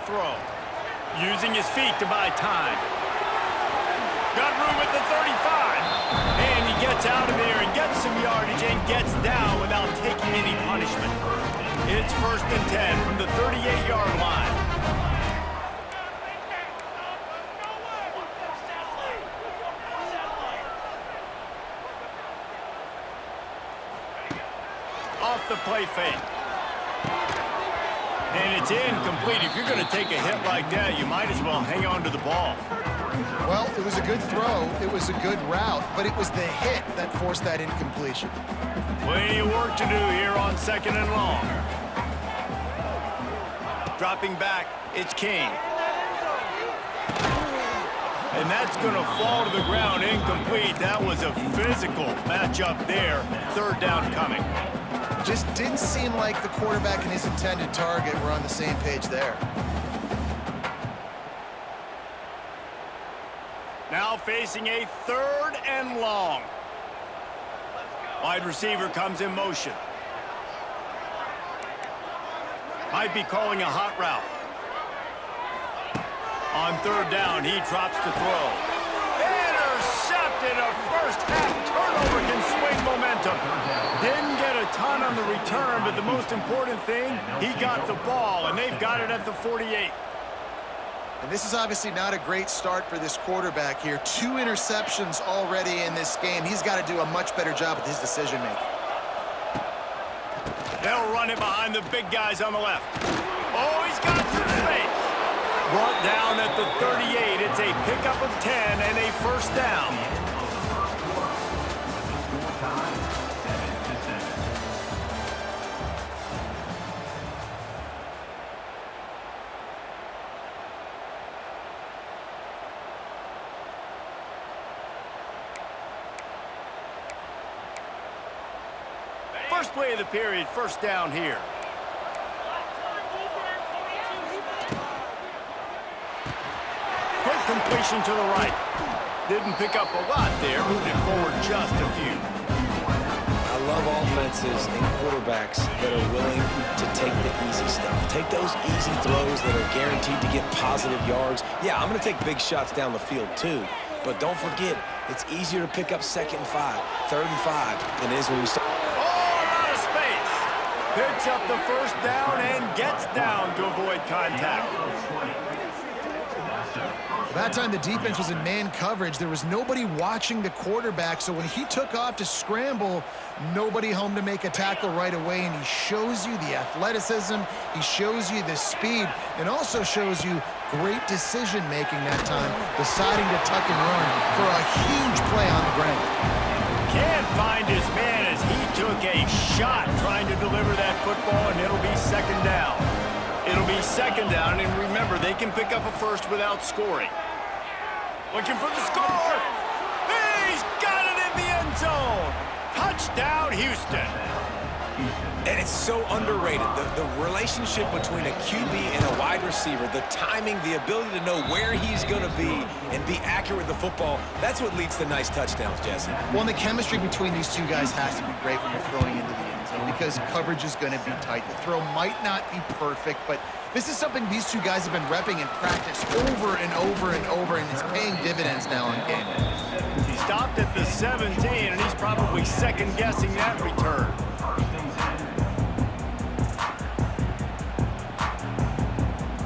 throw. Using his feet to buy time. Got room at the 35. And he gets out of there and gets some yardage and gets down without taking any punishment. It's 1st and 10 from the 38-yard line. Off the play fake. And it's incomplete. If you're going to take a hit like that, you might as well hang on to the ball. Well, it was a good throw. It was a good route, but it was the hit that forced that incompletion. Plenty of work to do here on 2nd and long. Dropping back, it's King. And that's going to fall to the ground incomplete. That was a physical matchup there. 3rd down coming. Just didn't seem like the quarterback and his intended target were on the same page there. Now facing a 3rd and long. Wide receiver comes in motion. Might be calling a hot route. On 3rd down, he drops to throw. Intercepted. A first-half turnover can swing momentum. Didn't get a ton on the return, but the most important thing, he got the ball, and they've got it at the 48. And this is obviously not a great start for this quarterback here. 2 interceptions already in this game. He's got to do a much better job with his decision-making. They'll run it behind the big guys on the left. Oh, he's got some space. Brought down at the 38. It's a pickup of 10 and a 1st down. First play of the period, 1st down here. Quick completion to the right. Didn't pick up a lot there, moving forward just a few. I love offenses and quarterbacks that are willing to take the easy stuff. Take those easy throws that are guaranteed to get positive yards. Yeah, I'm going to take big shots down the field too. But don't forget, it's easier to pick up 2nd and 5, 3rd and 5 than it is when we start. Picks up the 1st down and gets down to avoid contact. That time the defense was in man coverage. There was nobody watching the quarterback, so when he took off to scramble, nobody home to make a tackle right away, and he shows you the athleticism, he shows you the speed, and also shows you great decision-making that time, deciding to tuck and run for a huge play on the ground. Can't find his man as he took a shot trying to deliver that football, and it'll be 2nd down. It'll be 2nd down, and remember, they can pick up a 1st without scoring. Looking for the score. He's got it in the end zone. Touchdown, Houston. And it's so underrated. The relationship between a QB and a wide receiver, the timing, the ability to know where he's going to be and be accurate with the football, that's what leads to nice touchdowns, Jesse. Well, and the chemistry between these two guys has to be great when you're throwing into the end zone because coverage is going to be tight. The throw might not be perfect, but this is something these two guys have been repping in practice over and over and over, and it's paying dividends now in game. He stopped at the 17, and he's probably second-guessing that return.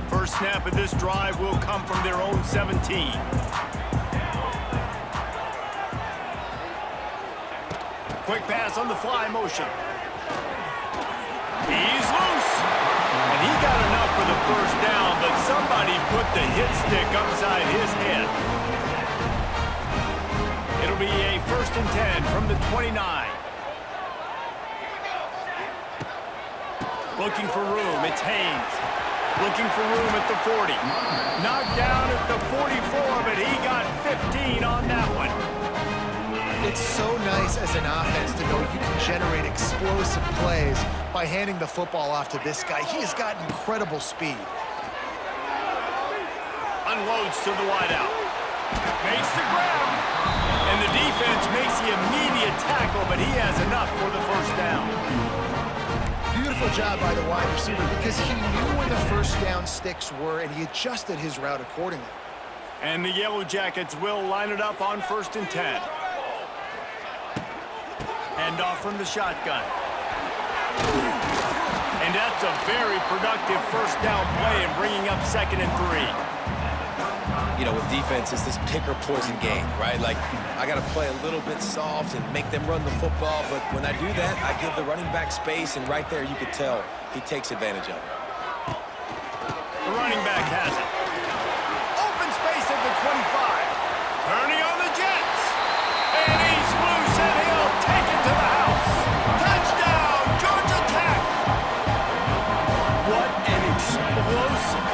First snap of this drive will come from their own 17. Quick pass on the fly motion. He's loose. And he got enough for the 1st down, but somebody put the hit stick upside his head. It'll be a 1st and 10 from the 29. Looking for room, it's Haynes. Looking for room at the 40. Knocked down at the 44, but he got 15 on that one. It's so nice as an offense to know you can generate explosive plays by handing the football off to this guy. He has got incredible speed. Unloads to the wideout. Makes the grab. And the defense makes the immediate tackle, but he has enough for the 1st down. Beautiful Beautiful job by the wide receiver because he knew where the first down sticks were, and he adjusted his route accordingly. And the Yellow Jackets will line it up on 1st and 10. Hand off from the shotgun. And that's a very productive first down play and bringing up 2nd and 3. You know, with defense, it's this pick or poison game, right? Like, I got to play a little bit soft and make them run the football, but when I do that, I give the running back space, and right there you could tell he takes advantage of it. The running back has it. Open space at the 25. Turning on the Jets. And he's loose, and he'll take it to the house. Touchdown, Georgia Tech. What an explosive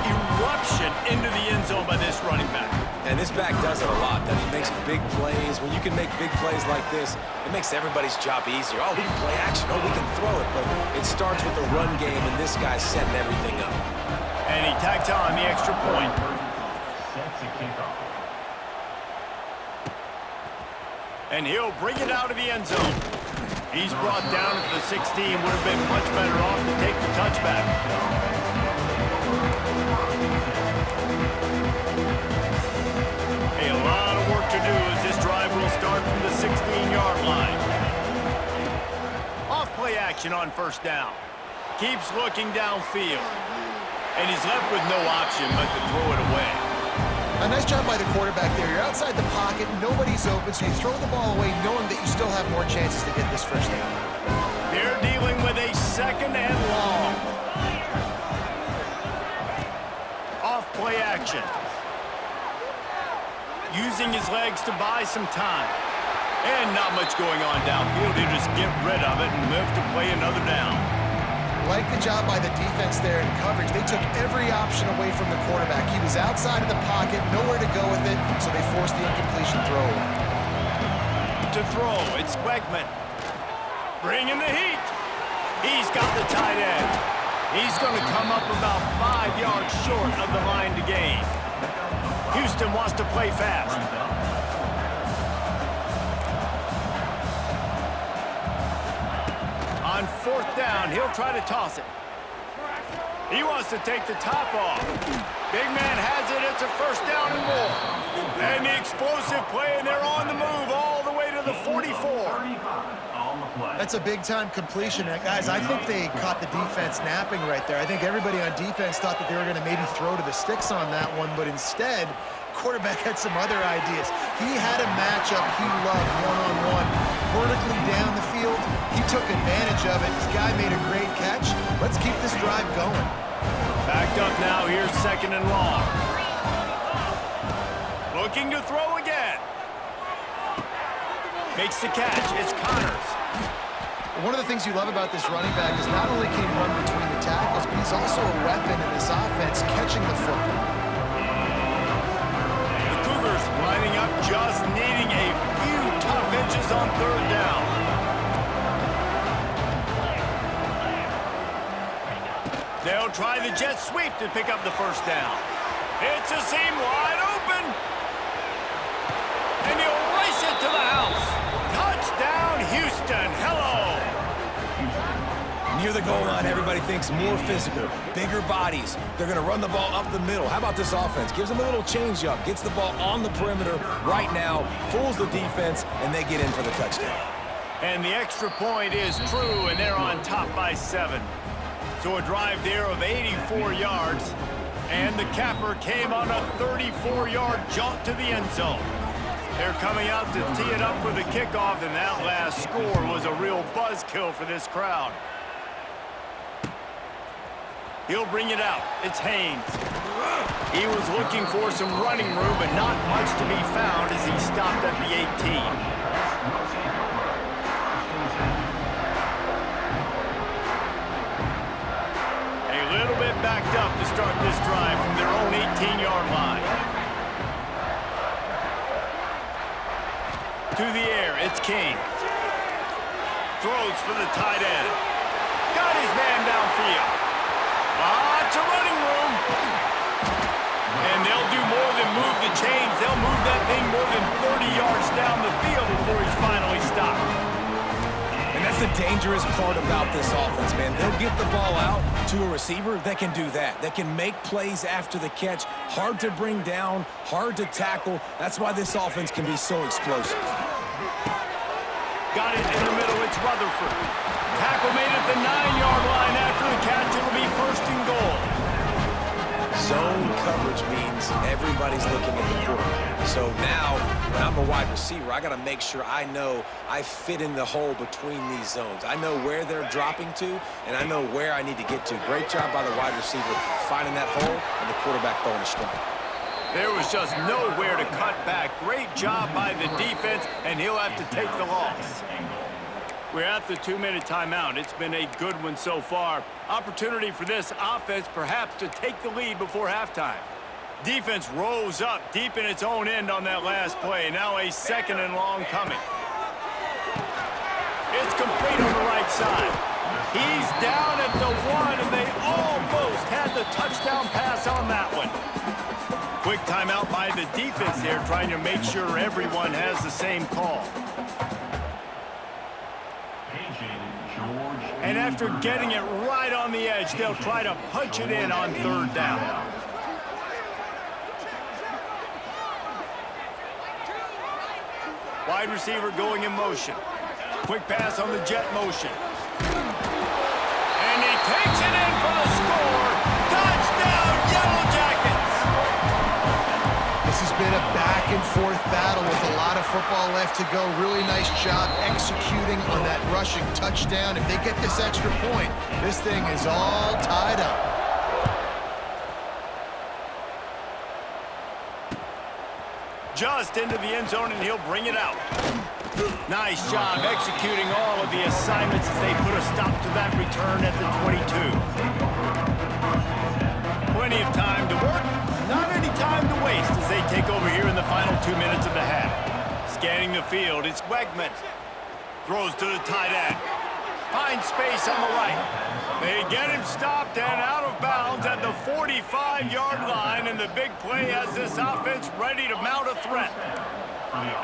eruption into the end zone by this running back. And this back does it a lot. That he makes big plays. When you can make big plays like this, it makes everybody's job easier. Oh, we can play action. Oh, we can throw it. But it starts with the run game, and this guy's setting everything up. And he tacked on the extra point. And he'll bring it out of the end zone. He's brought down at the 16. Would have been much better off to take the touchback. A lot of work to do as this drive will start from the 16-yard line. Off play action on 1st down. Keeps looking downfield. And he's left with no option but to throw it away. A nice job by the quarterback there. You're outside the pocket, nobody's open, so you throw the ball away knowing that you still have more chances to get this first down. They're dealing with a 2nd and long. Off play action. Using his legs to buy some time. And not much going on downfield. He'll just get rid of it and live to play another down. Like the job by the defense there in coverage. They took every option away from the quarterback. He was outside of the pocket, nowhere to go with it, so they forced the incompletion throw away. To throw, it's Beckman. Bringing the heat. He's got the tight end. He's going to come up about 5 yards short of the line to gain. Houston wants to play fast. On 4th down, he'll try to toss it. He wants to take the top off. Big man has it. It's a 1st down and more. And the explosive play, and they're on the move all the way to the 44. That's a big-time completion. And guys, I think they caught the defense napping right there. I think everybody on defense thought that they were going to maybe throw to the sticks on that one, but instead, quarterback had some other ideas. He had a matchup he loved one-on-one, vertically down the field. He took advantage of it. This guy made a great catch. Let's keep this drive going. Backed up now. Here's 2nd and long. Looking to throw again. Makes the catch. It's Connors. One of the things you love about this running back is not only can he run between the tackles, but he's also a weapon in this offense, catching the football. The Cougars lining up, just needing a few tough inches on 3rd down. They'll try the jet sweep to pick up the 1st down. It's a seam wide open. And he'll race it to the house. Touchdown, Houston. Hello. Near the goal line, everybody thinks more physical, bigger bodies. They're going to run the ball up the middle. How about this offense? Gives them a little change-up, gets the ball on the perimeter right now, fools the defense, and they get in for the touchdown. And the extra point is true, and they're on top by 7. So a drive there of 84 yards, and the capper came on a 34-yard jaunt to the end zone. They're coming out to tee it up for the kickoff, and that last score was a real buzzkill for this crowd. He'll bring it out. It's Haynes. He was looking for some running room, but not much to be found as he stopped at the 18. A little bit backed up to start this drive from their own 18-yard line. To the air, it's King. Throws for the tight end. Got his man downfield. Lots of running room. And they'll do more than move the chains. They'll move that thing more than 30 yards down the field before he's finally stopped. And that's That's the dangerous part about this offense, man. They'll get the ball out to a receiver that can do that. That can make plays after the catch. Hard to bring down, hard to tackle. That's why this offense can be so explosive. Got it in the middle. It's Rutherford. Tackle made at the 9-yard line after the catch. It'll be 1st and goal. Zone coverage means everybody's looking at the quarterback. So now, when I'm a wide receiver, I got to make sure I know I fit in the hole between these zones. I know where they're dropping to, and I know where I need to get to. Great job by the wide receiver finding that hole, and the quarterback throwing a strike. There was just nowhere to cut back. Great job by the defense, and he'll have to take the loss. We're at the 2-minute timeout. It's been a good one so far. Opportunity for this offense perhaps to take the lead before halftime. Defense rose up deep in its own end on that last play. Now a 2nd and long coming. It's complete on the right side. He's down at the 1, and they almost had the touchdown pass on that one. Quick timeout by the defense there, trying to make sure everyone has the same call. And after getting it right on the edge, they'll try to punch it in on 3rd down. Wide receiver going in motion. Quick pass on the jet motion. And he takes it in for the score. Touchdown, Yellow Jackets! This has been a back-and-forth battle with a lot of football left to go. Really nice job executing on that rushing touchdown. If they get this extra point, this thing is all tied up. Just into the end zone, and he'll bring it out. Nice job executing all of the assignments as they put a stop to that return at the 22. Plenty of time to work, not any time to waste as they take over here in the final 2 minutes of the half. Scanning the field, it's Wegman. Throws to the tight end. Finds space on the right. They get him stopped and out of bounds at the 45-yard line, and the big play has this offense ready to mount a threat.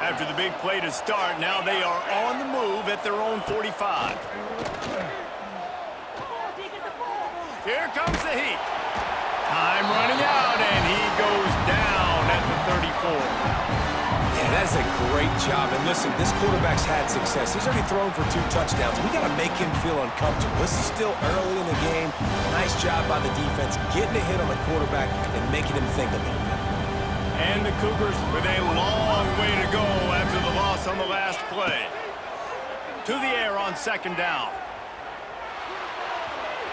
After the big play to start, now they are on the move at their own 45. Here comes the heat. Time running out, and he goes down at the 34. Yeah, that's a great job. And listen, this quarterback's had success. He's already thrown for 2 touchdowns. We got to make him feel uncomfortable. This is still early in the game. Nice job by the defense, getting a hit on the quarterback and making him think a little bit. And the Cougars with a long way to go after the loss on the last play. To the air on 2nd down.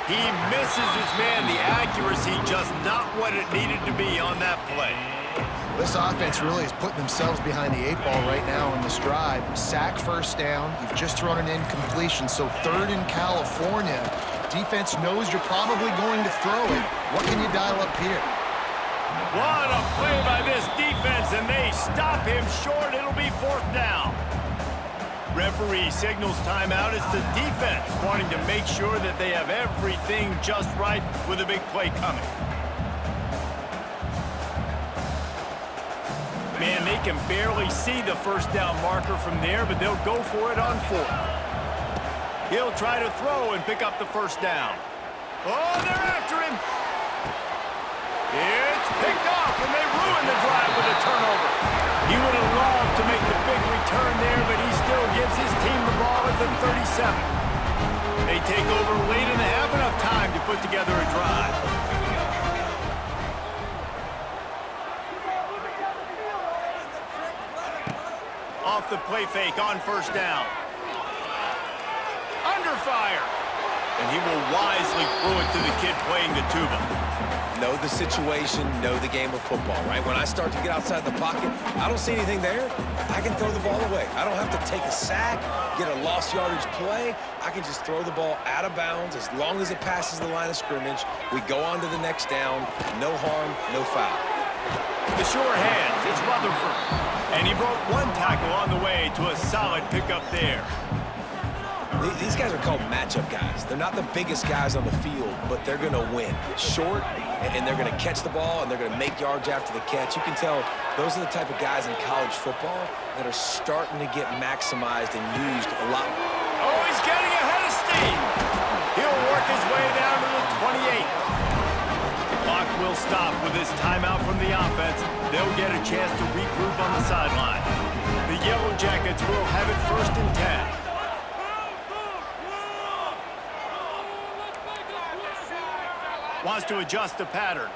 He misses his man. The accuracy just not what it needed to be on that play. This offense really is putting themselves behind the 8 ball right now in this drive. Sack 1st down. You've just thrown an incompletion, so 3rd in California. Defense knows you're probably going to throw it. What can you dial up here? What a play by this defense, and they stop him short. It'll be 4th down. Referee signals timeout. It's the defense wanting to make sure that they have everything just right with a big play coming. Man, they can barely see the 1st down marker from there, but they'll go for it on 4th. He'll try to throw and pick up the 1st down. Oh, they're after him. It's picked off, and they ruin the drive with a turnover. He would have loved to make the big return there, but he still gives his team the ball at the 37. They take over late and they have enough time to put together a drive. Off the play fake on 1st down. Under fire. And he will wisely throw it to the kid playing the tuba. Know the situation, know the game of football, right? When I start to get outside the pocket, I don't see anything there, I can throw the ball away. I don't have to take a sack, get a lost yardage play. I can just throw the ball out of bounds as long as it passes the line of scrimmage. We go on to the next down. No harm, no foul. The sure hands, it's Rutherford. And he broke 1 tackle on the way to a solid pickup there. These guys are called matchup guys. They're not the biggest guys on the field, but they're going to win. Short, and they're going to catch the ball, and they're going to make yards after the catch. You can tell those are the type of guys in college football that are starting to get maximized and used a lot. Oh, he's getting 15. He'll work his way down to the 28. The clock will stop with this timeout from the offense. They'll get a chance to regroup on the sideline. The Yellow Jackets will have it 1st and 10. Wants to adjust the pattern.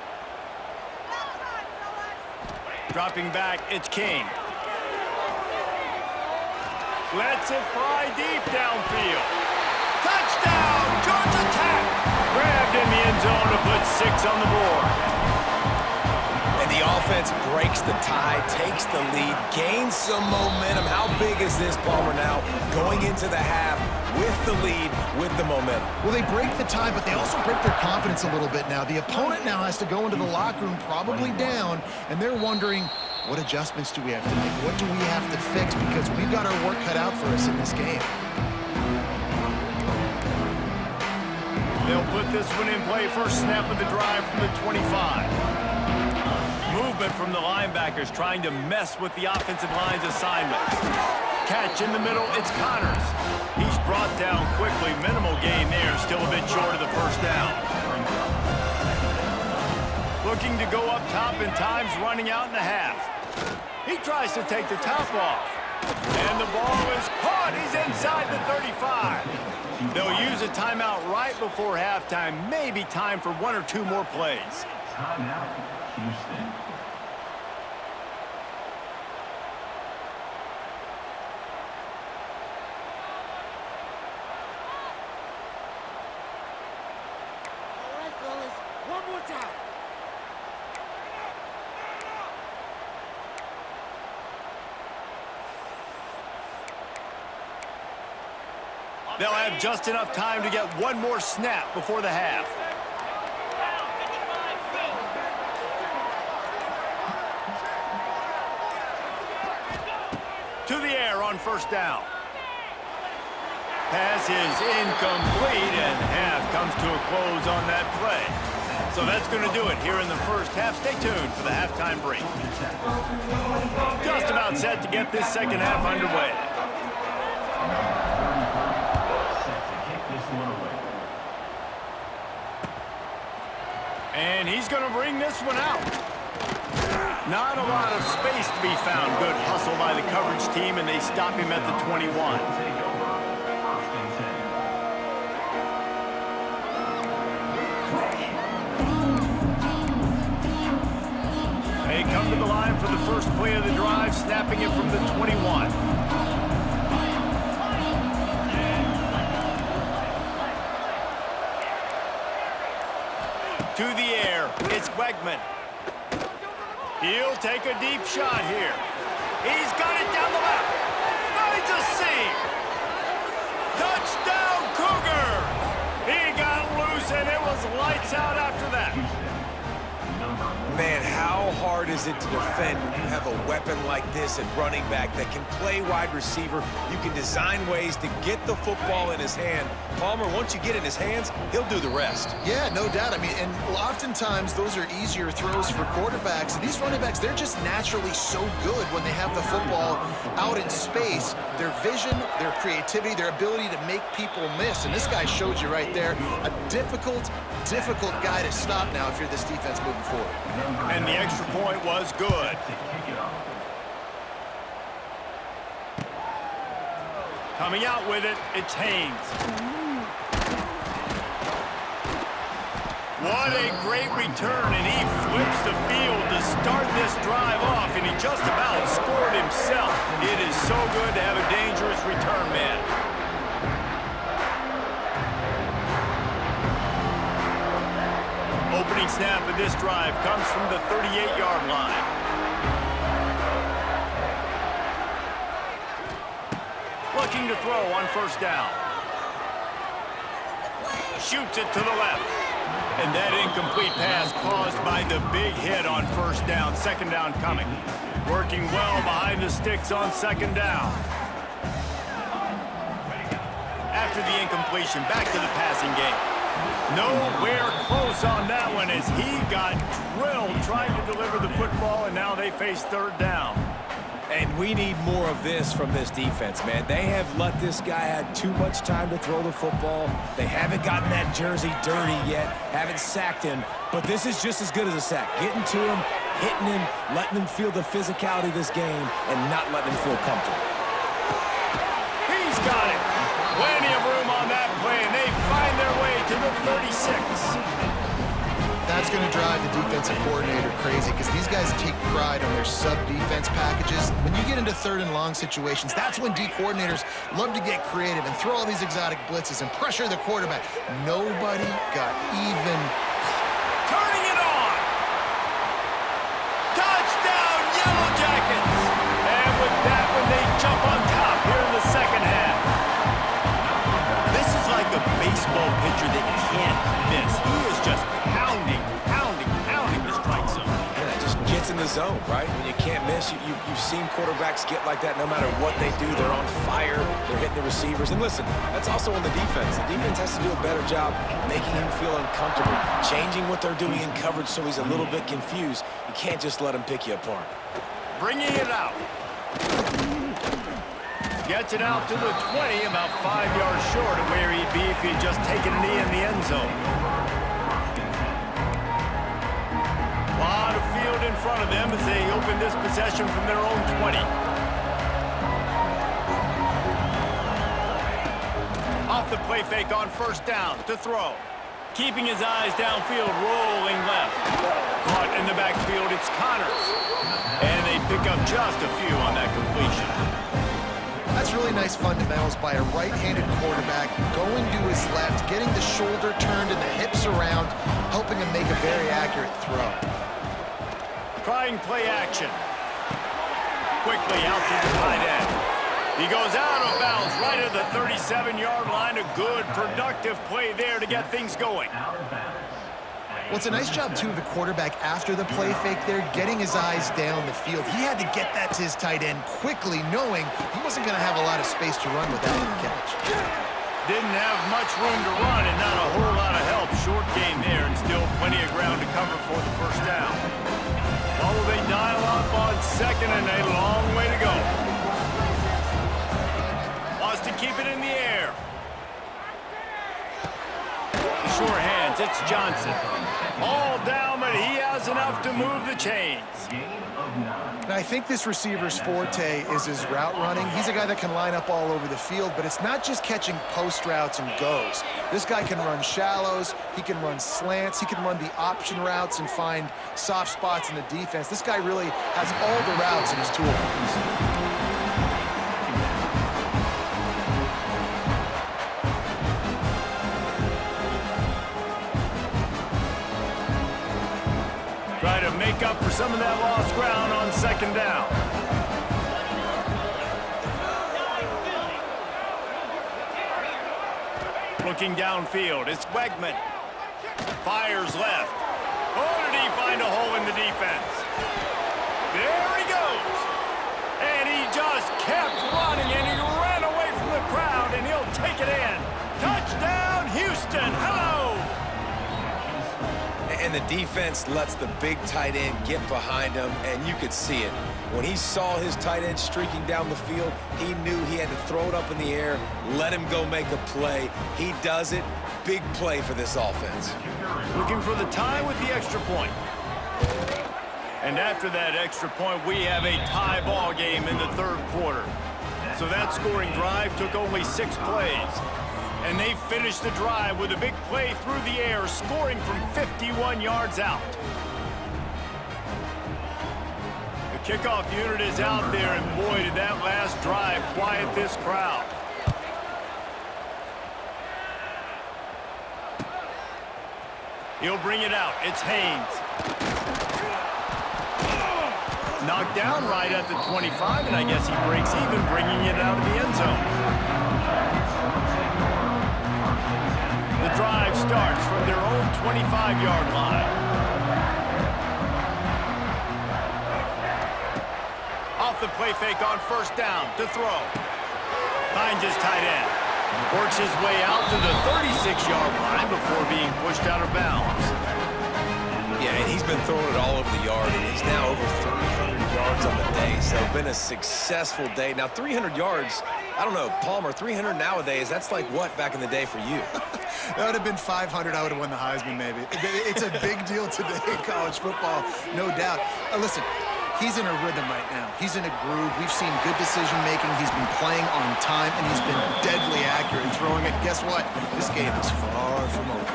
Dropping back, it's King. Lets it fly deep downfield. Touchdown, Georgia Tech! Grabbed in the end zone to put 6 on the board. And the offense breaks the tie, takes the lead, gains some momentum. How big is this, Palmer, now going into the half with the lead, with the momentum? Well, they break the tie, but they also break their confidence a little bit now. The opponent now has to go into the locker room probably down, and they're wondering, what adjustments do we have to make? What do we have to fix? Because we've got our work cut out for us in this game. They'll put this one in play. First snap of the drive from the 25. Movement from the linebackers trying to mess with the offensive line's assignments. Catch in the middle, it's Connors. He's brought down quickly. Minimal gain there, still a bit short of the first down. Looking to go up top, and time's running out in the half. He tries to take the top off. And the ball is caught. He's inside the 35. They'll use a timeout right before halftime. Maybe time for 1 or 2 more plays. Timeout, Houston. All right, fellas, one more time. They'll have just enough time to get 1 more snap before the half. To the air on first down. Pass is incomplete, and half comes to a close on that play. So that's going to do it here in the first half. Stay tuned for the halftime break. Just about set to get this second half underway. And he's going to bring this one out. Not a lot of space to be found. Good hustle by the coverage team, and they stop him at the 21. They come to the line for the first play of the drive, snapping it from the 21. To the air, it's Wegman. He'll take a deep shot here. He's got it down the left. Finds a seam. Touchdown, Cougars! He got loose, and it was lights out after that. Man, how hard is it to defend when you have a weapon like this at running back that can play wide receiver? You can design ways to get the football in his hand. Palmer, once you get in his hands, he'll do the rest. Yeah, no doubt. I mean, and oftentimes those are easier throws for quarterbacks. And these running backs, they're just naturally so good when they have the football out in space. Their vision, their creativity, their ability to make people miss. And this guy showed you right there, a difficult guy to stop now if you're this defense moving forward. And the extra point was good. Coming out with it, it's Haynes. What a great return, and he flips the field to start this drive off, and he just about scored himself. It is so good to have a dangerous return man. Opening snap of this drive comes from the 38-yard line. Looking to throw on first down. Shoots it to the left. And that incomplete pass caused by the big hit on first down. Second down coming. Working well behind the sticks on second down. After the incompletion, back to the passing game. Nowhere close on that one as he got drilled trying to deliver the football, and now they face third down. And we need more of this from this defense, man. They have let this guy have too much time to throw the football. They haven't gotten that jersey dirty yet, haven't sacked him, but this is just as good as a sack. Getting to him, hitting him, letting him feel the physicality of this game, and not letting him feel comfortable. He's got it. Plenty of room on that play, and they find their way to the 36. That's going to drive the defensive coordinator crazy because these guys take pride on their sub-defense packages. When you get into 3rd and long situations, that's when D coordinators love to get creative and throw all these exotic blitzes and pressure the quarterback. Nobody got even. Turning it on. Touchdown, Yellow Jackets. And with that one, they jump on top here in the second half. This is like a baseball pitcher that can't miss. He is just pounding the strike zone. Yeah, it just gets in the zone, right? When you can't miss, you've seen quarterbacks get like that no matter what they do. They're on fire. They're hitting the receivers. And listen, that's also on the defense. The defense has to do a better job making him feel uncomfortable, changing what they're doing in coverage so he's a little bit confused. You can't just let him pick you apart. Bringing it out. Gets it out to the 20, about 5 yards short of where he'd be if he'd just taken a knee in the end zone. A lot of field in front of them as they open this possession from their own 20. Off the play fake on 1st down to throw. Keeping his eyes downfield, rolling left. Caught in the backfield, it's Connors. And they pick up just a few on that completion. That's really nice fundamentals by a right-handed quarterback, going to his left, getting the shoulder turned and the hips around, helping him make a very accurate throw. Trying play action. Quickly out to the tight end. He goes out of bounds right at the 37-yard line. A good, productive play there to get things going. Well, it's a nice job, too, of the quarterback after the play fake there, getting his eyes down the field. He had to get that to his tight end quickly, knowing he wasn't going to have a lot of space to run without the catch. Didn't have much room to run and not a whole lot of help. Short gain there and still plenty of ground to cover for the 1st down. Oh, they dial up on 2nd and a long way to go. Wants to keep it in the air. The sure hands, it's Johnson. All down, but he has enough to move the chains. Now, I think this receiver's forte is his route running. He's a guy that can line up all over the field, but it's not just catching post routes and goes. This guy can run shallows, he can run slants, he can run the option routes and find soft spots in the defense. This guy really has all the routes in his toolbox. Try to make up for some of that lost ground on 2nd down. Looking downfield, it's Wegman. Fires left. Oh, did he find a hole in the defense? There he goes. And he just kept running, and he ran away from the crowd, and he'll take it in. Touchdown, Houston. Hello. And the defense lets the big tight end get behind him, and you could see it. When he saw his tight end streaking down the field, he knew he had to throw it up in the air, let him go make a play. He does it. Big play for this offense. Looking for the tie with the extra point. And after that extra point, we have a tie ball game in the 3rd quarter. So that scoring drive took only 6 plays. And they finished the drive with a big play through the air, scoring from 51 yards out. The kickoff unit is out there, and boy, did that last drive quiet this crowd. He'll bring it out. It's Haynes. Knocked down right at the 25, and I guess he breaks even, bringing it out of the end zone. The drive starts from their own 25-yard line. Off the play fake on 1st down to throw. Finds his tight end. Works his way out to the 36-yard line before being pushed out of bounds. Yeah, and he's been throwing it all over the yard, and he's now over 300 yards yards on the day. So been a successful day. Now 300 yards, I don't know, Palmer, 300 nowadays, that's like what back in the day for you? That would have been 500. I would have won the Heisman, maybe. It's a big deal today in college football, no doubt. Listen, he's in a rhythm right now. He's in a groove. We've seen good decision-making. He's been playing on time, and he's been deadly accurate in throwing it. Guess what? This game is far from over.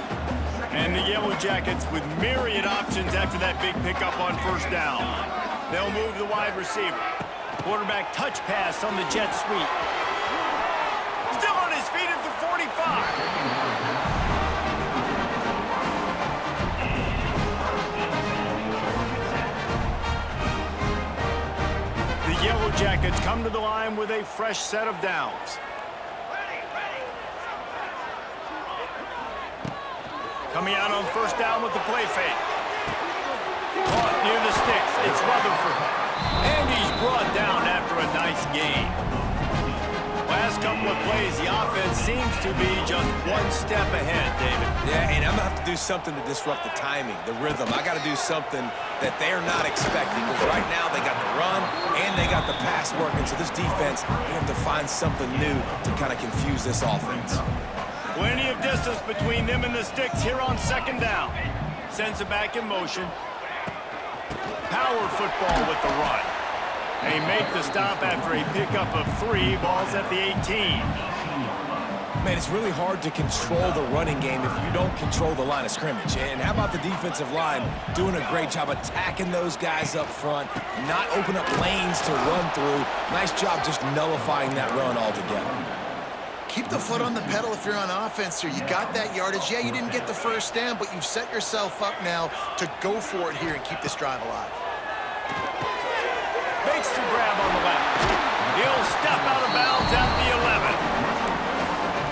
And the Yellow Jackets with myriad options after that big pickup on first down. They'll move the wide receiver. Quarterback touch pass on the jet sweep. Still on his feet at the 45. The Yellow Jackets come to the line with a fresh set of downs. Coming out on first down with the play fake. Caught near the sticks. It's Rutherford. And he's brought down after a nice gain. Last couple of plays, the offense seems to be just one step ahead, David. Yeah, and I'm going to have to do something to disrupt the timing, the rhythm. I got to do something that they're not expecting, because right now they got the run and they got the pass working. So this defense, they have to find something new to kind of confuse this offense. Plenty of distance between them and the sticks here on second down. Sends it back in motion. Power football with the run. They make the stop after a pickup of 3. Ball's at the 18. Man, it's really hard to control the running game if you don't control the line of scrimmage. And how about the defensive line doing a great job attacking those guys up front, not open up lanes to run through. Nice job just nullifying that run altogether. Keep the foot on the pedal if you're on offense here. You got that yardage. Yeah, you didn't get the first down, but you've set yourself up now to go for it here and keep this drive alive. Makes the grab on the left. He'll step out of bounds at the 11.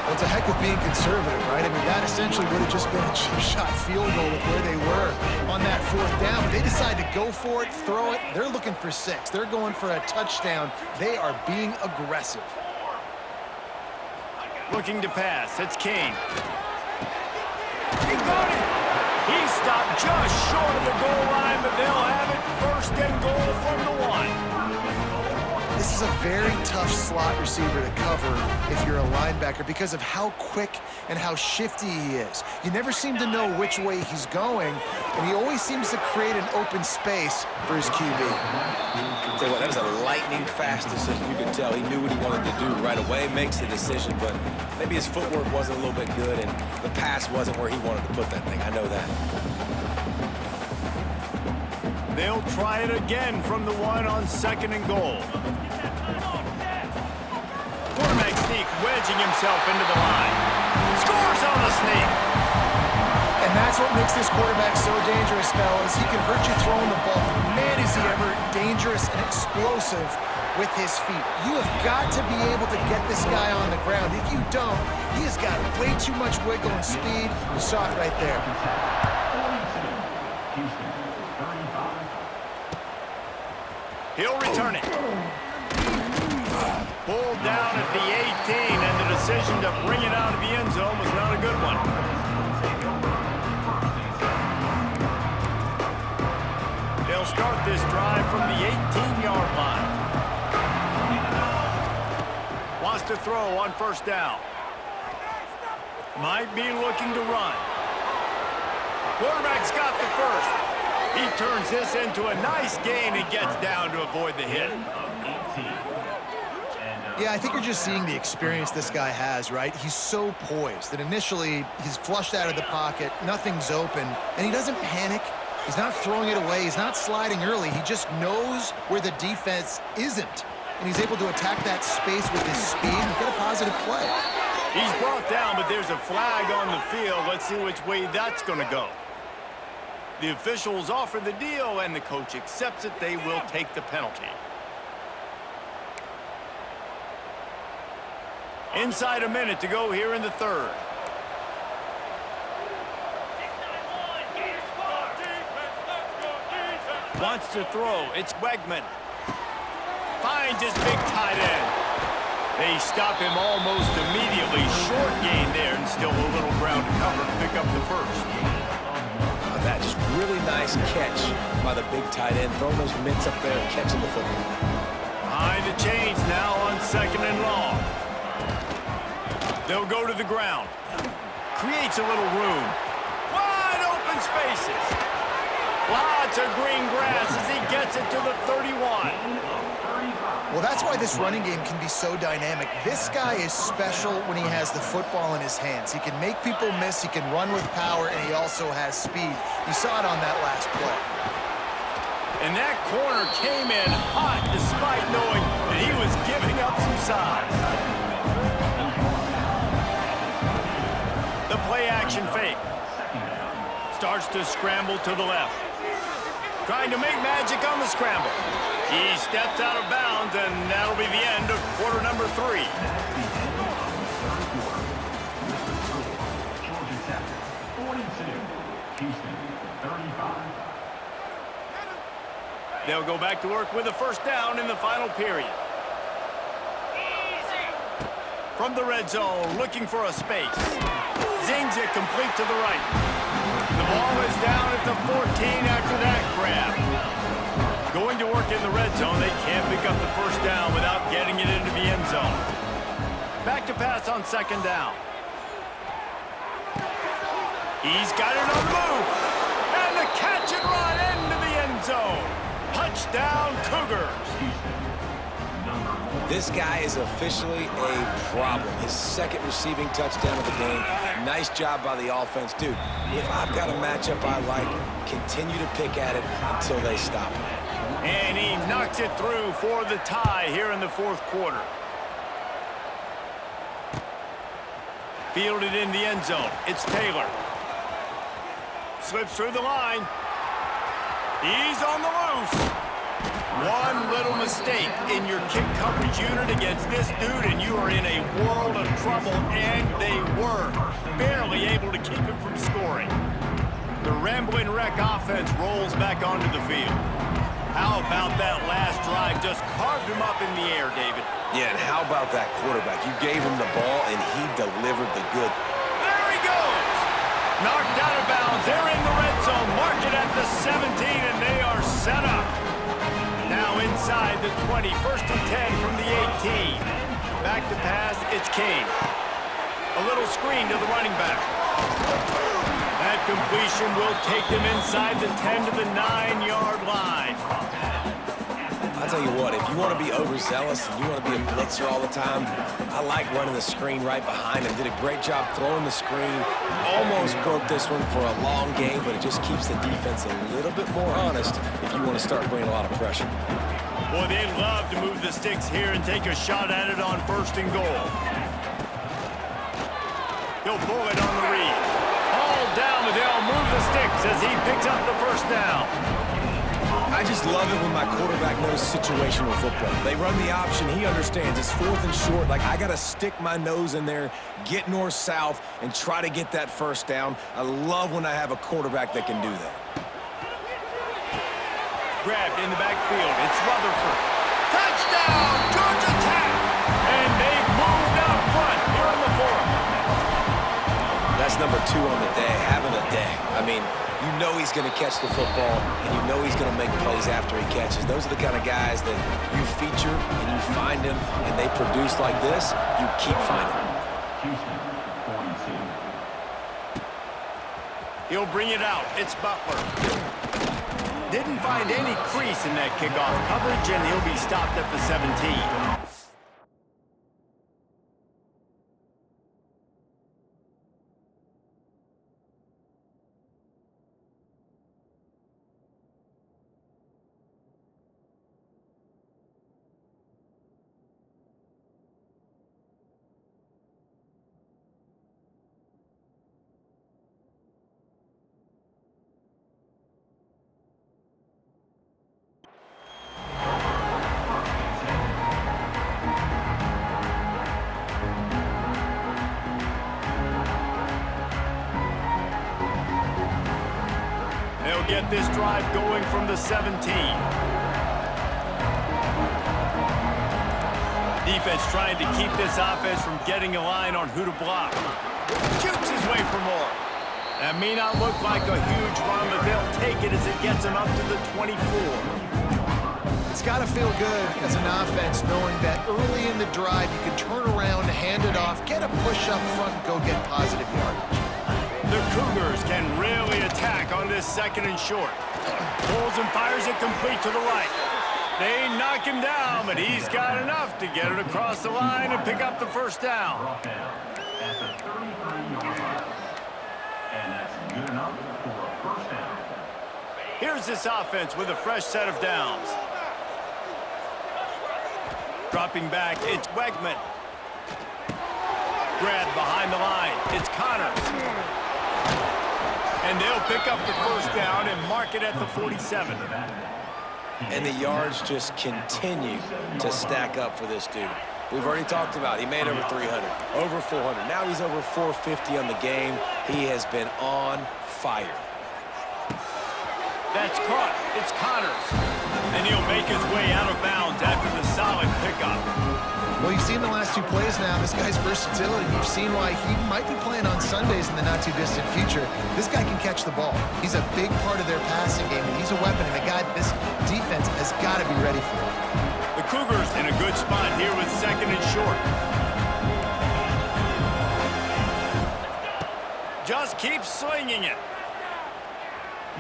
Well, it's a heck of being conservative, right? I mean, that essentially would have just been a chip shot field goal with where they were on that fourth down. But they decide to go for it, throw it. They're looking for 6. They're going for a touchdown. They are being aggressive. Looking to pass. It's Kane. He got it. He stopped just short of the goal line, but they'll have it first and goal from the 1. This is a very tough slot receiver to cover if you're a linebacker because of how quick and how shifty he is. You never seem to know which way he's going, and he always seems to create an open space for his QB. Tell you what, that was a lightning-fast decision. You could tell he knew what he wanted to do right away, makes the decision, but maybe his footwork wasn't a little bit good, and the pass wasn't where he wanted to put that thing. I know that. They'll try it again from the 1 on second and goal. Quarterback sneak, wedging himself into the line. Scores on the sneak. And that's what makes this quarterback so dangerous, fellas. He can hurt you throwing the ball. Man, is he ever dangerous and explosive with his feet. You have got to be able to get this guy on the ground. If you don't, he has got way too much wiggle and speed. You saw it right there. He'll return it. Pulled down at the 18, and the decision to bring it out of the end zone was not a good one. They'll start this drive from the 18-yard line. Wants to throw on first down. Might be looking to run. Quarterback's got the first. He turns this into a nice gain and gets down to avoid the hit. Yeah, I think you're just seeing the experience this guy has, right? He's so poised that initially he's flushed out of the pocket, nothing's open, and he doesn't panic. He's not throwing it away. He's not sliding early. He just knows where the defense isn't, and he's able to attack that space with his speed and get a positive play. He's brought down, but there's a flag on the field. Let's see which way that's going to go. The officials offer the deal, and the coach accepts it. They will take the penalty. Inside a minute to go here in the third. Wants to throw. It's Wegman. Finds his big tight end. They stop him almost immediately. Short gain there, and still a little ground to cover to pick up the first. that. Just really nice catch by the big tight end. Throwing those mitts up there and catching the football. Behind the chains now on 2nd and long. They'll go to the ground. Creates a little room. Wide open spaces. Lots of green grass as he gets it to the 31. Well, that's why this running game can be so dynamic. This guy is special when he has the football in his hands. He can make people miss, he can run with power, and he also has speed. You saw it on that last play. And that corner came in hot despite knowing that he was giving up some size. The play-action fake. Starts to scramble to the left. Trying to make magic on the scramble. He steps out of bounds, and that'll be the end of quarter number 3. Georgia Tech, 42. Houston, 35. They'll go back to work with a first down in the final period. From the red zone, looking for a space. Zings it complete to the right. The ball is down at the 14 after that grab. Going to work in the red zone, they can't pick up the first down without getting it into the end zone. Back to pass on 2nd down. He's got it on the move. And the catch and run into the end zone. Touchdown, Cougars. This guy is officially a problem. His 2nd receiving touchdown of the game. Nice job by the offense. Dude, if I've got a matchup I like, continue to pick at it until they stop him. And he knocks it through for the tie here in the 4th quarter. Fielded in the end zone. It's Taylor. Slips through the line. He's on the loose. One little mistake in your kick coverage unit against this dude, and you are in a world of trouble, and they were barely able to keep him from scoring. The Ramblin' Wreck offense rolls back onto the field. How about that last drive? Just carved him up in the air, David. Yeah, and how about that quarterback? You gave him the ball, and he delivered the good. There he goes! Knocked out of bounds. They're in the red zone. Mark it at the 17, and they are set up. Now inside the 20. 1st and 10 from the 18. Back to pass. It's Kane. A little screen to the running back. That completion will take them inside the 10 to the 9-yard line. I'll tell you what, if you want to be overzealous and you want to be a blitzer all the time, I like running the screen right behind him. Did a great job throwing the screen. Almost broke this one for a long game, but it just keeps the defense a little bit more honest if you want to start bringing a lot of pressure. Boy, they'd love to move the sticks here and take a shot at it on 1st and goal. He'll pull it on the read. All down, but they'll move the sticks as he picks up the first down. I just love it when my quarterback knows situational football. They run the option. He understands. It's 4th and short. Like, I got to stick my nose in there, get north-south, and try to get that first down. I love when I have a quarterback that can do that. Grabbed in the backfield. It's Rutherford. Touchdown, Georgia Tech! And they've moved out front here in the 4th. That's number 2 on the day, having a day. I mean, you know he's going to catch the football, and you know he's going to make plays after he catches. Those are the kind of guys that you feature and you find them, and they produce like this, you keep finding them. Houston, 42. He'll bring it out. It's Butler. Didn't find any crease in that kickoff coverage, and he'll be stopped at the 17. Get this drive going from the 17. Defense trying to keep this offense from getting a line on who to block. Shoots his way for more. That may not look like a huge run, but they'll take it as it gets them up to the 24. It's got to feel good as an offense knowing that early in the drive you can turn around, hand it off, get a push up front, and go get positive yardage. The Cougars can really attack on this second and short. Pulls and fires it complete to the right. They knock him down, but he's got enough to get it across the line and pick up the first down. Brought down at the 33-yard line. And that's good enough for a first down. Here's this offense with a fresh set of downs. Dropping back, it's Wegman. Grab behind the line, it's Connors. And they'll pick up the first down and mark it at the 47. And the yards just continue to stack up for this dude. We've already talked about it. He made over 300, over 400. Now he's over 450 on the game. He has been on fire. That's caught. It's Connors. And he'll make his way out of bounds after the solid pickup. Well, you've seen the last two plays now. This guy's versatility. You've seen why he might be playing on Sundays in the not-too-distant future. This guy can catch the ball. He's a big part of their passing game, and he's a weapon, and a guy this defense has got to be ready for. The Cougars in a good spot here with second and short. Just keep slinging it.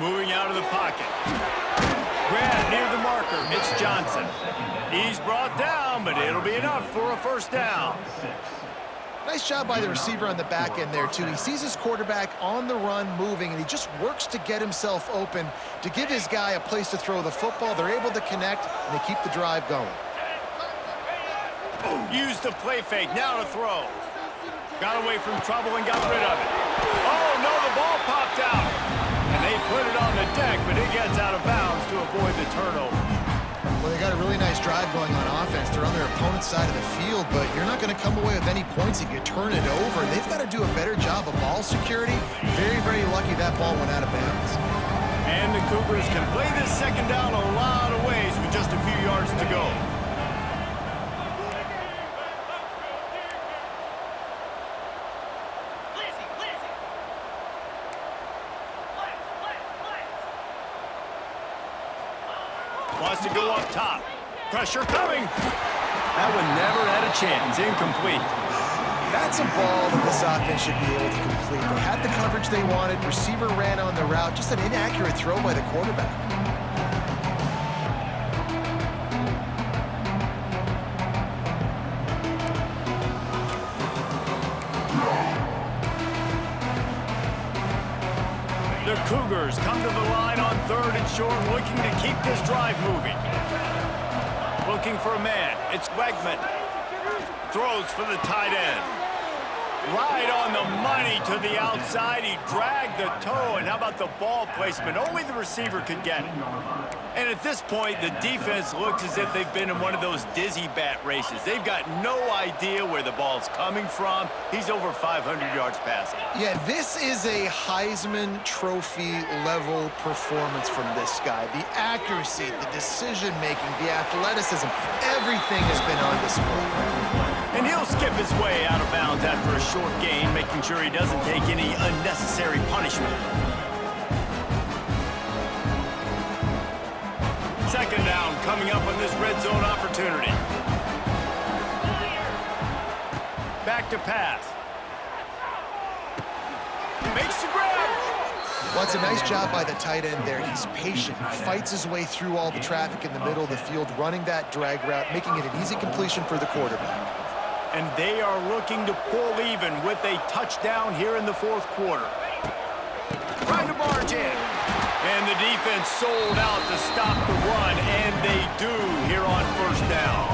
Moving out of the pocket. Grab near the marker. It's Johnson. He's brought down, but it'll be enough for a first down. Nice job by the receiver on the back end there, too. He sees his quarterback on the run moving, and he just works to get himself open to give his guy a place to throw the football. They're able to connect, and they keep the drive going. Use the play fake. Now to throw. Got away from trouble and got rid of it. Oh, no, the ball popped out. And they put it on the deck, but it gets out of bounds to avoid the turnover. Well, they got a really nice drive going on offense. They're on their opponent's side of the field, but you're not going to come away with any points if you turn it over. They've got to do a better job of ball security. Very, very lucky that ball went out of bounds. And the Cougars can play this second down a lot of ways with just a few yards to go. Wants to go up top. Pressure coming. That one never had a chance. Incomplete. That's a ball that this offense should be able to complete. They had the coverage they wanted. Receiver ran on the route. Just an inaccurate throw by the quarterback. The Cougars come to the line on third and short, looking to keep this drive moving. Looking for a man. It's Wegman. Throws for the tight end. Right on the money to the outside. He dragged the toe, and how about the ball placement? Only the receiver could get it. And at this point, the defense looks as if they've been in one of those dizzy bat races. They've got no idea where the ball's coming from. He's over 500 yards passing. Yeah, this is a Heisman Trophy level performance from this guy. The accuracy, the decision-making, the athleticism, everything has been on display. And he'll skip his way out of bounds after a short gain, making sure he doesn't take any unnecessary punishment. Second down coming up on this red zone opportunity. Back to pass. Makes the grab. Well, it's a nice job by the tight end there. He's patient. He fights his way through all the traffic in the middle of the field, running that drag route, making it an easy completion for the quarterback. And they are looking to pull even with a touchdown here in the fourth quarter. Trying to barge in. And the defense sold out to stop the run, and they do here on first down.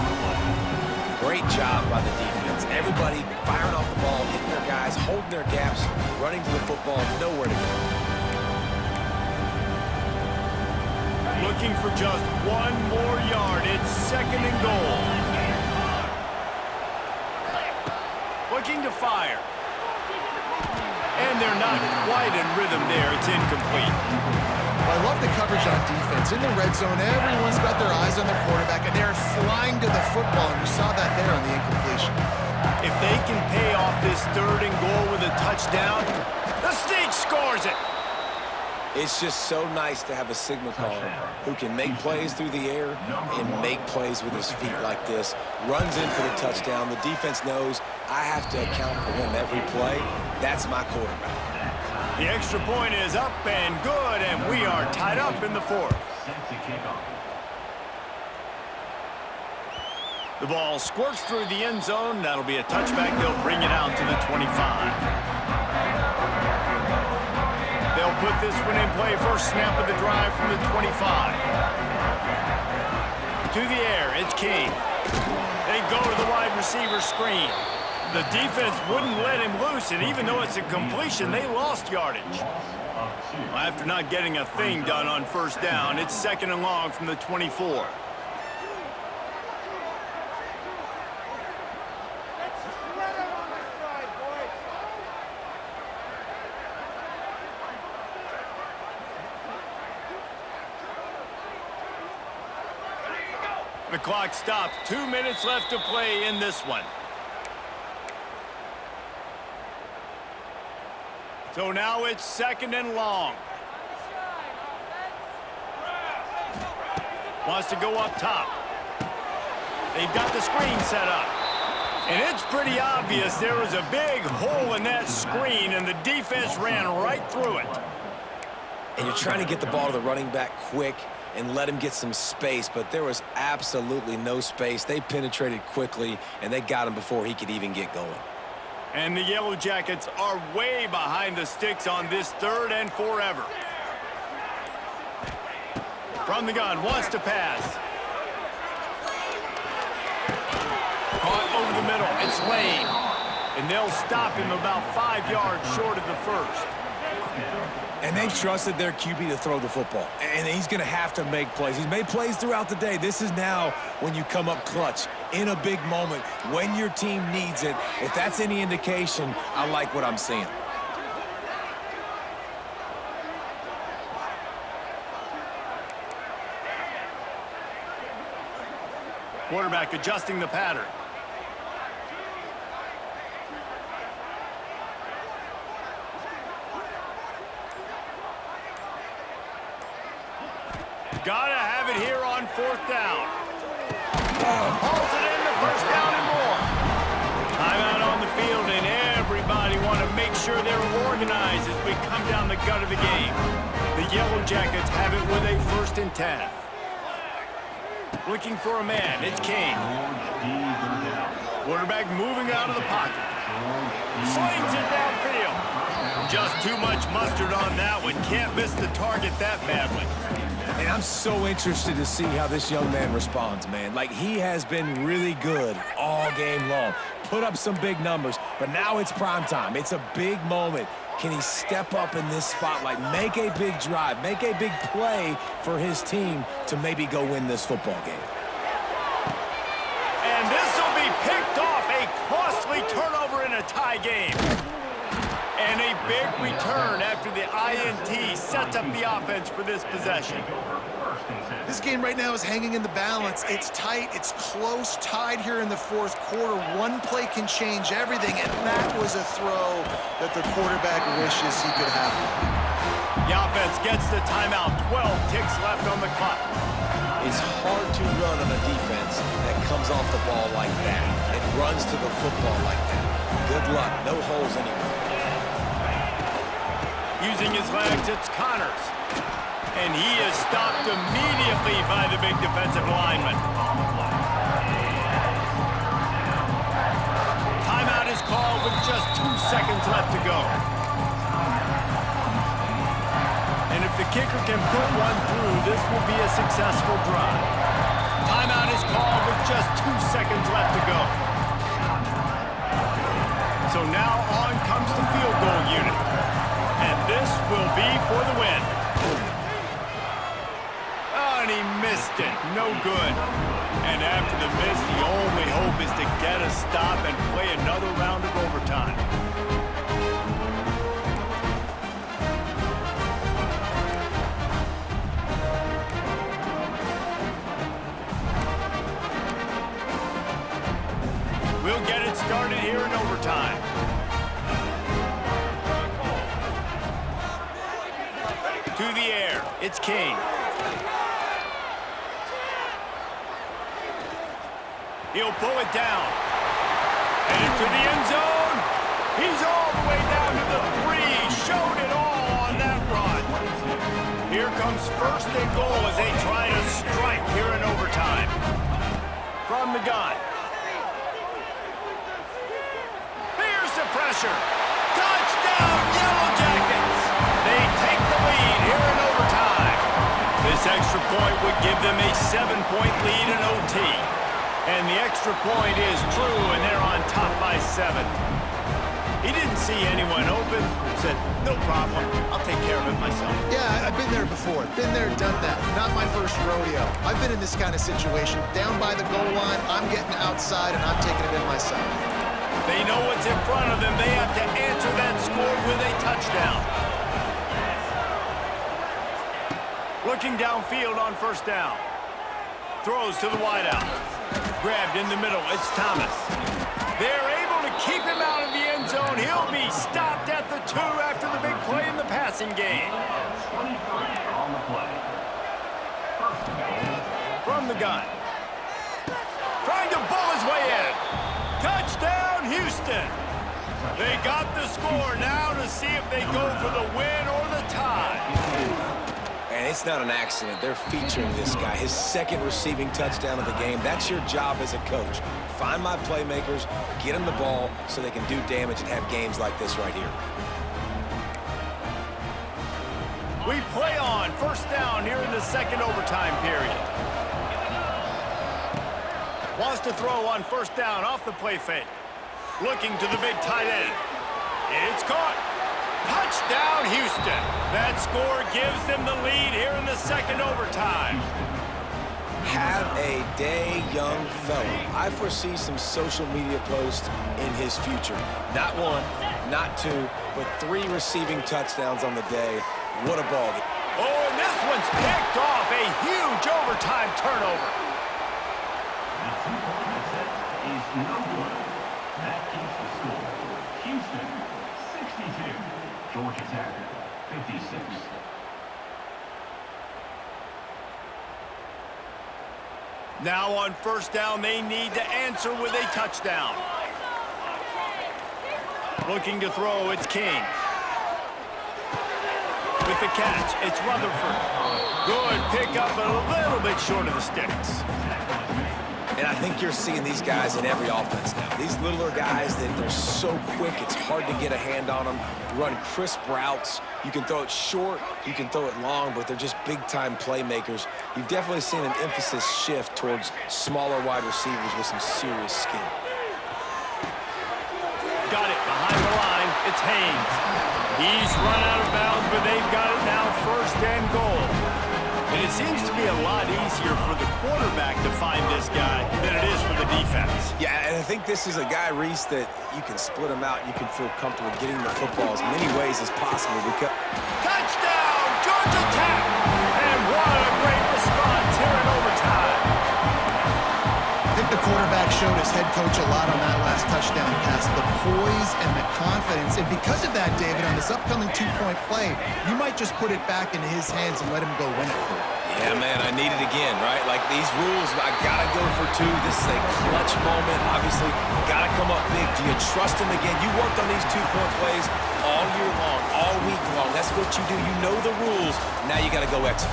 Great job by the defense. Everybody firing off the ball, hitting their guys, holding their gaps, running to the football, nowhere to go. Looking for just one more yard. It's second and goal. Looking to fire. And they're not quite in rhythm there. It's incomplete. I love the coverage on defense. In the red zone, everyone's got their eyes on their quarterback, and they're flying to the football, and you saw that there on the incompletion. If they can pay off this third and goal with a touchdown, the sneak scores it. It's just so nice to have a signal caller who can make plays through the air and make plays with his feet like this. Runs in for the touchdown. The defense knows I have to account for him every play. That's my quarterback. The extra point is up and good, and we are tied up in the fourth. The ball squirts through the end zone. That'll be a touchback. They'll bring it out to the 25. They'll put this one in play. First snap of the drive from the 25. To the air, it's King. They go to the wide receiver screen. The defense wouldn't let him loose, and even though it's a completion, they lost yardage. After not getting a thing done on first down, it's second and long from the 24. The clock stops. 2 minutes left to play in this one. So now it's second and long. Wants to go up top. They've got the screen set up. And it's pretty obvious there was a big hole in that screen, and the defense ran right through it. And you're trying to get the ball to the running back quick and let him get some space, but there was absolutely no space. They penetrated quickly, and they got him before he could even get going. And the Yellow Jackets are way behind the sticks on this third and forever. From the gun, wants to pass. Caught over the middle, it's Lane. And they'll stop him about 5 yards short of the first. And they've trusted their QB to throw the football. And he's going to have to make plays. He's made plays throughout the day. This is now when you come up clutch in a big moment when your team needs it. If that's any indication, I like what I'm seeing. Quarterback adjusting the pattern. Gotta have it here on fourth down. Hauls it in, the first down and more. Timeout on the field, and everybody want to make sure they're organized as we come down the gut of the game. The Yellow Jackets have it with a 1st and 10. Looking for a man, it's King. Quarterback moving out of the pocket. Slings it downfield. Just too much mustard on that one. Can't miss the target that badly. And I'm so interested to see how this young man responds, man. Like, he has been really good all game long. Put up some big numbers, but now it's prime time. It's a big moment. Can he step up in this spotlight, make a big drive, make a big play for his team to maybe go win this football game? And this will be picked off. A costly turnover in a tie game. And a big return after the INT sets up the offense for this possession. This game right now is hanging in the balance. It's tight, it's close, tied here in the fourth quarter. One play can change everything, and that was a throw that the quarterback wishes he could have. The offense gets the timeout. 12 ticks left on the clock. It's hard to run on a defense that comes off the ball like that and runs to the football like that. Good luck, no holes anywhere. Using his legs, it's Connors. And he is stopped immediately by the big defensive lineman. Timeout is called with just 2 seconds left to go. And if the kicker can put one through, this will be a successful drive. Timeout is called with just 2 seconds left to go. So now on comes the field goal unit. And this will be for the win. Oh, and he missed it. No good. And after the miss, the only hope is to get a stop and play another round of overtime. We'll get it started here in overtime. To the air, it's King. He'll pull it down. And into the end zone. He's all the way down to the 3. Showed it all on that run. Here comes first and goal as they try to strike here in overtime. From the gun. Here's the pressure. Touchdown, Yellow Jackets. They take the lead here in overtime. This extra point would give them a 7-point lead in OT. And the extra point is true, and they're on top by 7. He didn't see anyone open. Said, no problem. I'll take care of it myself. Yeah, I've been there before. Been there, done that. Not my first rodeo. I've been in this kind of situation. Down by the goal line, I'm getting outside, and I'm taking it in myself. They know what's in front of them. They have to answer that score with a touchdown. Looking downfield on first down. Throws to the wideout. Grabbed in the middle. It's Thomas. They're able to keep him out of the end zone. He'll be stopped at the 2 after the big play in the passing game. 23 on the play. First and goal. From the gun. Trying to bull his way in. Touchdown, Houston. They got the score now to see if they go for the win or the tie. And it's not an accident. They're featuring this guy. His second receiving touchdown of the game. That's your job as a coach. Find my playmakers, get them the ball so they can do damage and have games like this right here. We play on first down here in the second overtime period. Wants to throw on first down off the play fake. Looking to the big tight end. It's caught. Touchdown, Houston. That score gives them the lead here in the second overtime. Have a day, young fella. I foresee some social media posts in his future. Not 1, not 2, but 3 receiving touchdowns on the day. What a ball. Oh, and this one's picked off. A huge overtime turnover. The 2-point attempt is no good. That keeps the score. Houston, 62. Georgia Tech, 56. Now on first down, they need to answer with a touchdown. Looking to throw, it's King. With the catch, it's Rutherford. Good pickup, but a little bit short of the sticks. And I think you're seeing these guys in every offense now. These littler guys that they're so quick, it's hard to get a hand on them. Run crisp routes. You can throw it short, you can throw it long, but they're just big-time playmakers. You've definitely seen an emphasis shift towards smaller wide receivers with some serious skill. Got it behind the line. It's Haynes. He's run out of bounds, but they've got it now first and goal. And it seems to be a lot easier for the quarterback to find this guy than it is for the defense. Yeah, and I think this is a guy, Reese, that you can split him out. You can feel comfortable getting the football as many ways as possible. Because Touchdown, Georgia Tech! And what a great response here in overtime. I think the quarterback showed his head coach a lot on that last touchdown pass, the poise and the confidence. And because of that, David, on this upcoming 2-point play, you might just put it back into his hands and let him go win it for you. yeah, man, I need it again, right? Like these rules, I gotta go for 2. This is a clutch moment. Obviously, gotta come up big. Do you trust him again? You worked on these 2-point plays all year long, all week long. That's what you do. You know the rules. Now you gotta go execute.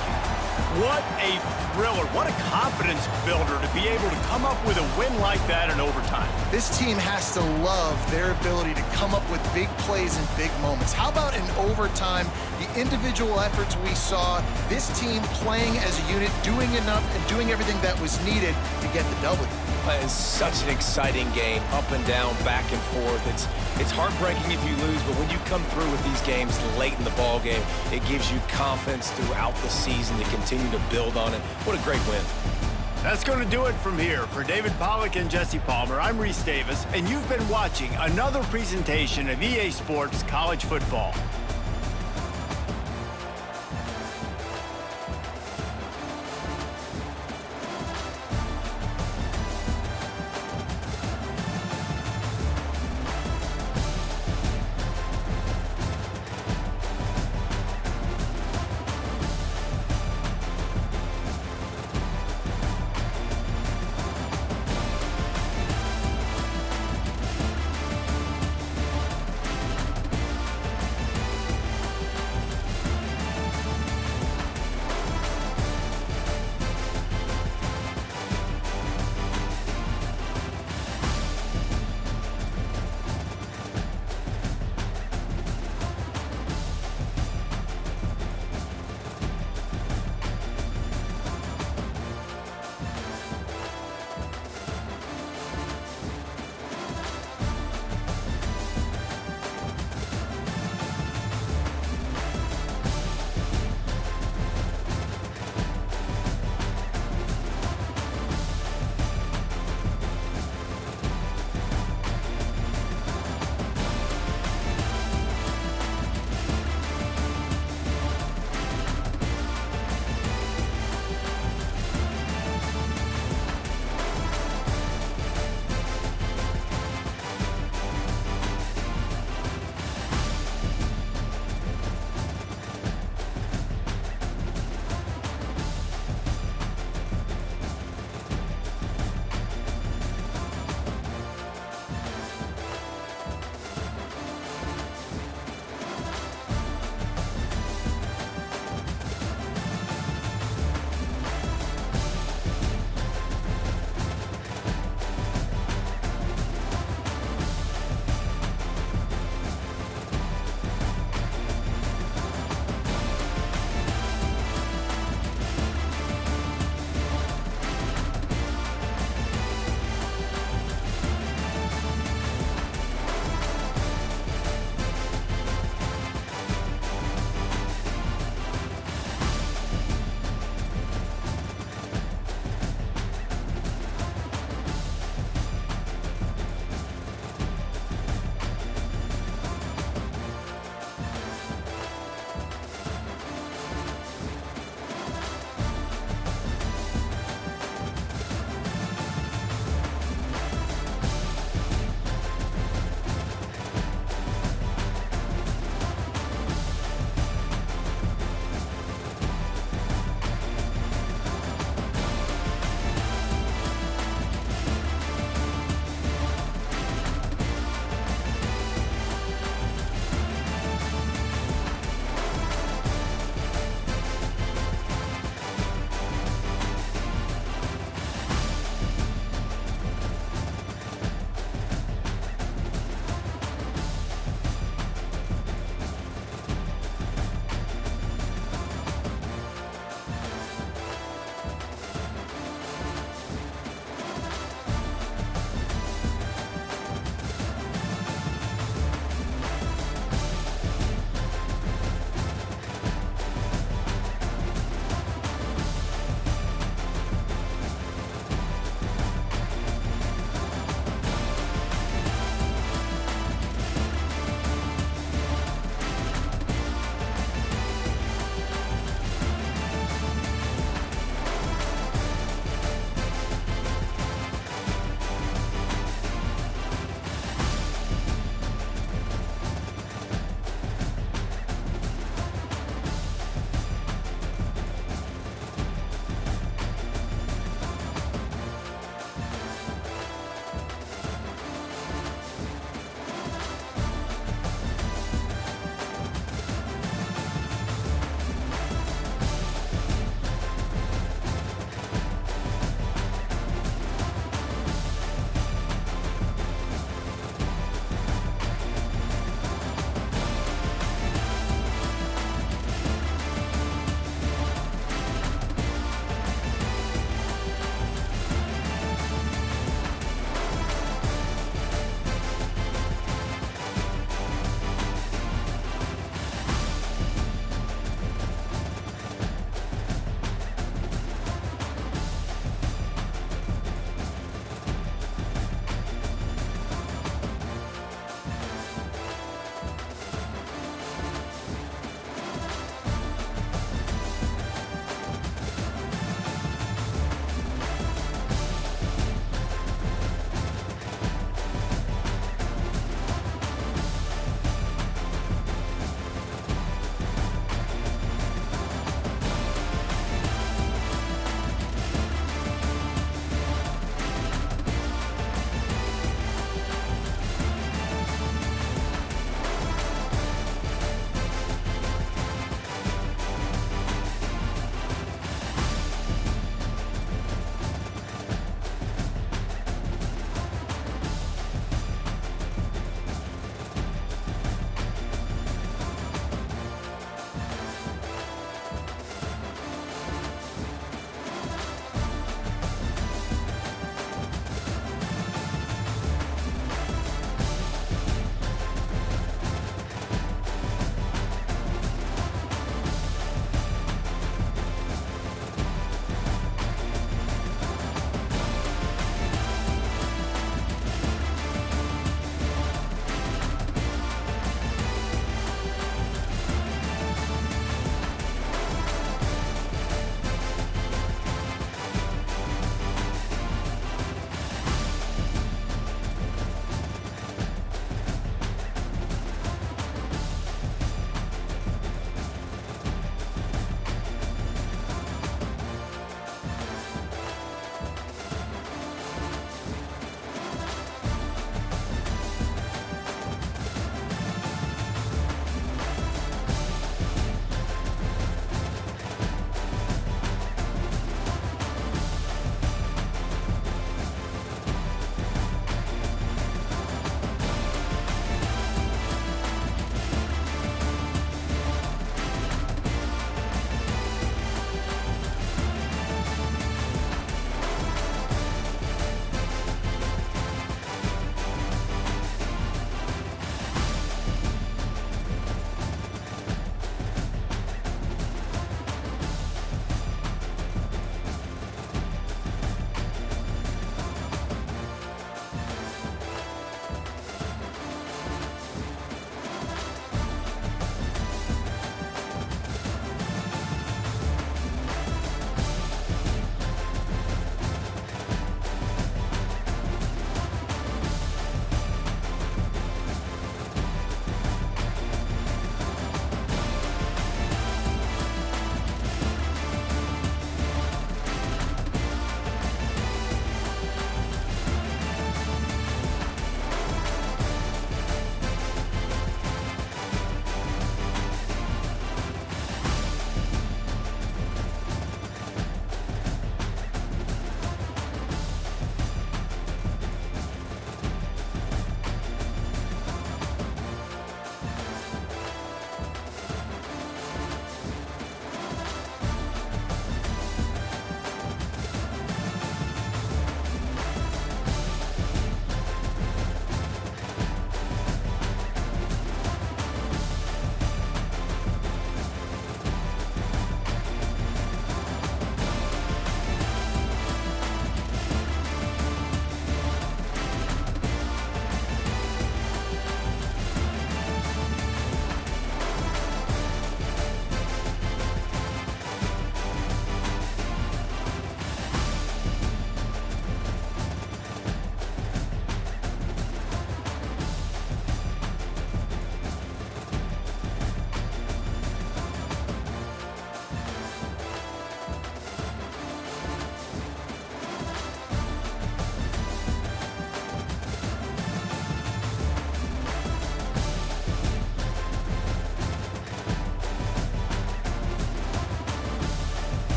What a thriller. What a confidence builder to be able to come up with a win like that in overtime. This team has to love their ability to come up with big plays and big moments. How about in overtime, the individual efforts we saw, this team playing as a unit, doing enough and doing everything that was needed to get the W. It's such an exciting game, up and down, back and forth. It's heartbreaking if you lose, but when you come through with these games late in the ball game, it gives you confidence throughout the season to continue to build on it. What a great win. That's going to do it from here. For David Pollack and Jesse Palmer, I'm Reese Davis, and you've been watching another presentation of EA Sports College Football.